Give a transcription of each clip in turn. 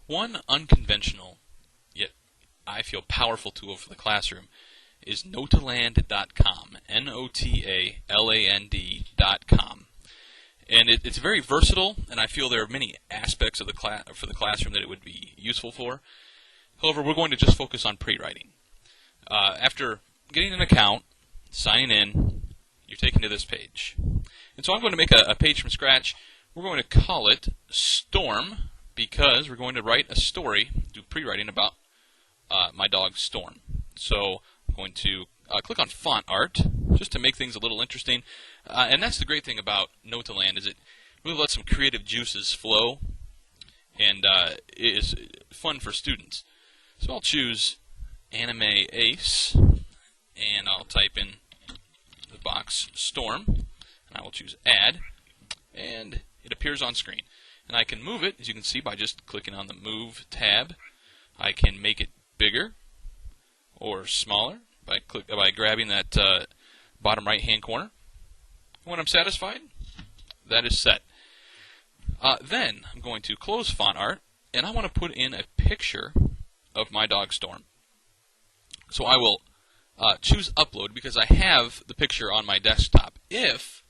One unconventional, yet I feel powerful tool for the classroom is notaland.com, Notaland.com. And it's very versatile, and I feel there are many aspects of for the classroom that it would be useful for. However, we're going to just focus on pre-writing. After getting an account, signing in, you're taken to this page. And so I'm going to make a page from scratch. We're going to call it Storm because we're going to write a story, do pre-writing about my dog Storm. So I'm going to click on Font Art just to make things a little interesting. And that's the great thing about notaland is it really lets some creative juices flow and it is fun for students. So I'll choose Anime Ace and I'll type in the box Storm and I will choose Add and it appears on screen. And I can move it, as you can see, by just clicking on the Move tab. I can make it bigger or smaller by grabbing that bottom right-hand corner. When I'm satisfied, that is set. Then I'm going to close Font Art, and I want to put in a picture of my dog Storm. So I will choose Upload because I have the picture on my desktop. If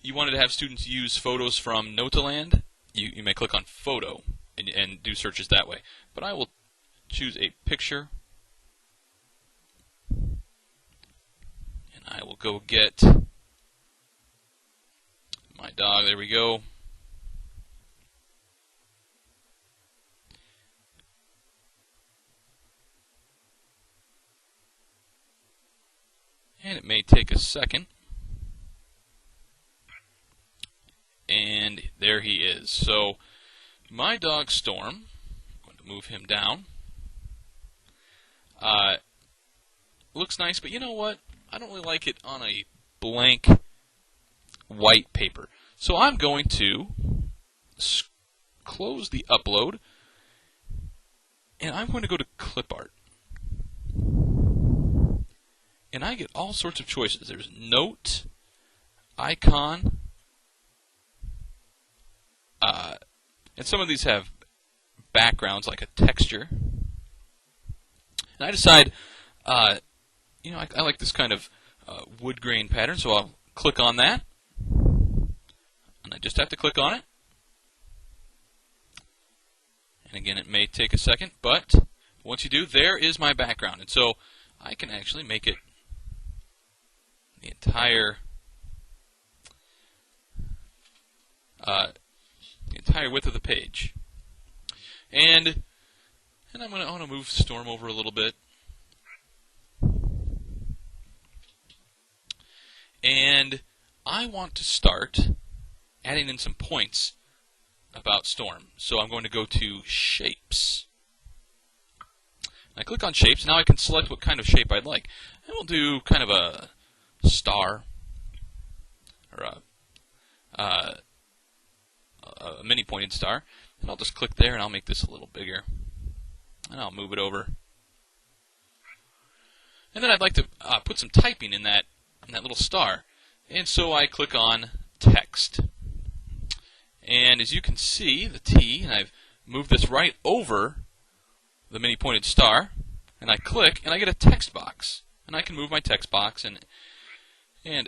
you wanted to have students use photos from Notaland, you may click on Photo and do searches that way. But I will choose a picture, and I will go get my dog. There we go. And it may take a second. And there he is. So my dog Storm, I'm going to move him down. Looks nice, but you know what? I don't really like it on a blank white paper. So I'm going to close the upload, and I'm going to go to clip art. And I get all sorts of choices. There's note, icon, and some of these have backgrounds like a texture. And I decide, I like this kind of wood grain pattern, so I'll click on that. And I just have to click on it. And again, it may take a second, but once you do, there is my background. And so I can actually make it the entire width of the page. And I want to move Storm over a little bit. And I want to start adding in some points about Storm. So I'm going to go to Shapes. I click on Shapes. Now I can select what kind of shape I'd like. And we'll do kind of a star or a mini pointed star. And I'll just click there and I'll make this a little bigger. And I'll move it over. And then I'd like to put some typing in that little star. And so I click on Text. And as you can see, the T, and I've moved this right over the mini pointed star, and I click, and I get a text box. And I can move my text box and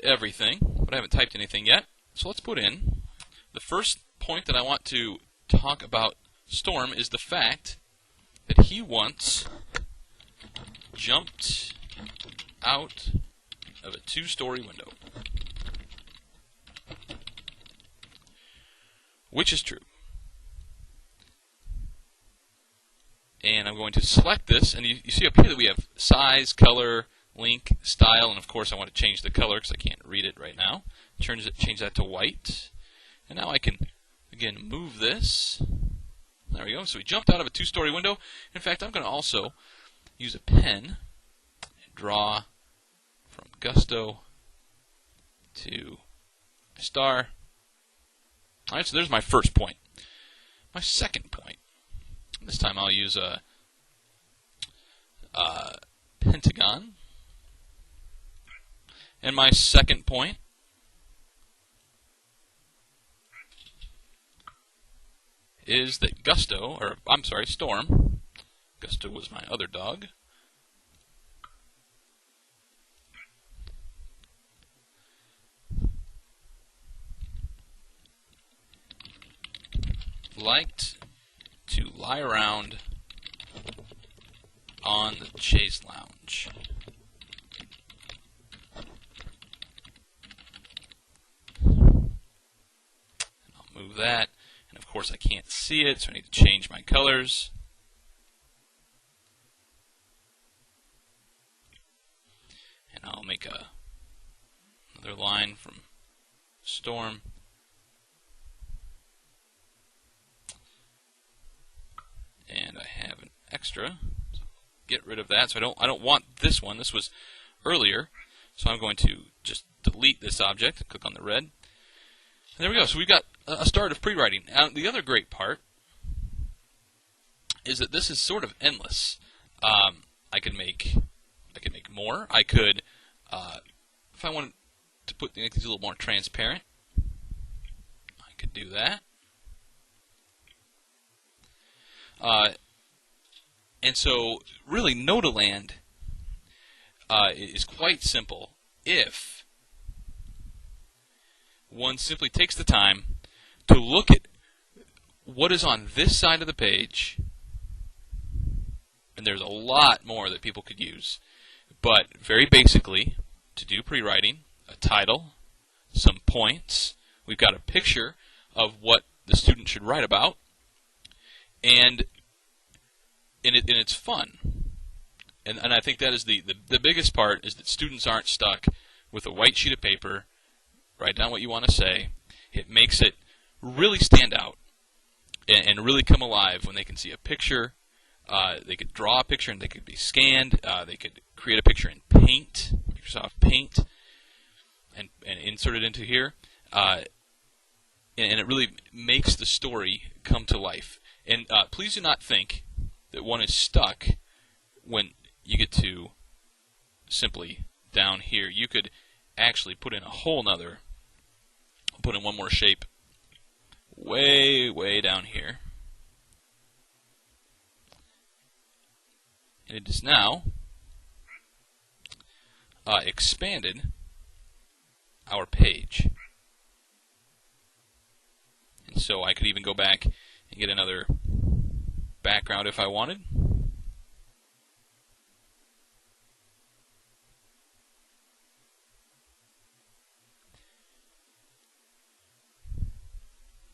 everything, but I haven't typed anything yet. So let's put in the first point that I want to talk about Storm is the fact that he once jumped out of a two-story window. Which is true. And I'm going to select this, and you see up here that we have size, color, link, style, and of course I want to change the color because I can't read it right now. Change that to white. And now I can, again, move this. There we go. So we jumped out of a two-story window. In fact, I'm going to also use a pen and draw from Gusto to star. All right, so there's my first point. My second point. This time I'll use a pentagon. And my second point is that Gusto, or I'm sorry, Storm, Gusto was my other dog, liked to lie around on the chaise lounge. And I'll move that, and of course I can't see it, so I need to change my colors. And I'll make another line from Storm. And I have an extra. So get rid of that. So I don't want this one. This was earlier. So I'm going to just delete this object. Click on the red. And there we go. So we've got a start of pre-writing. Now the other great part is that this is sort of endless. I could make more. I could, if I wanted to make these a little more transparent, I could do that. And so, really, notaland is quite simple if one simply takes the time to look at what is on this side of the page, and there's a lot more that people could use, but very basically, to do pre-writing, a title, some points, we've got a picture of what the student should write about, and it's fun. And I think that is the biggest part, is that students aren't stuck with a white sheet of paper, write down what you want to say. It makes it really stand out and really come alive when they can see a picture. They could draw a picture and they could be scanned. They could create a picture in Paint, Microsoft Paint, and insert it into here. And it really makes the story come to life. And please do not think that one is stuck when you get to simply down here. You could actually put in a whole nother, put in one more shape way, way down here. And it is now expanded our page. And so I could even go back and get another background if I wanted.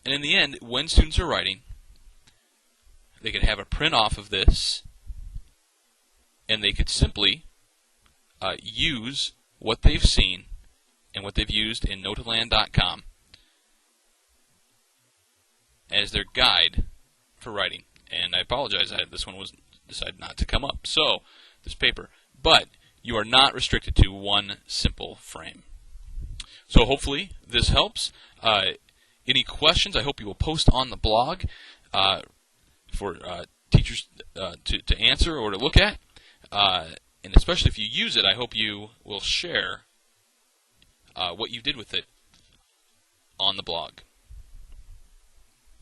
And in the end, when students are writing, they could have a print off of this, and they could simply use what they've seen and what they've used in notaland.com as their guide for writing. And I apologize, this one was decided not to come up. So, this paper. But you are not restricted to one simple frame. So hopefully this helps. Any questions, I hope you will post on the blog for teachers to answer or to look at. And especially if you use it, I hope you will share what you did with it on the blog.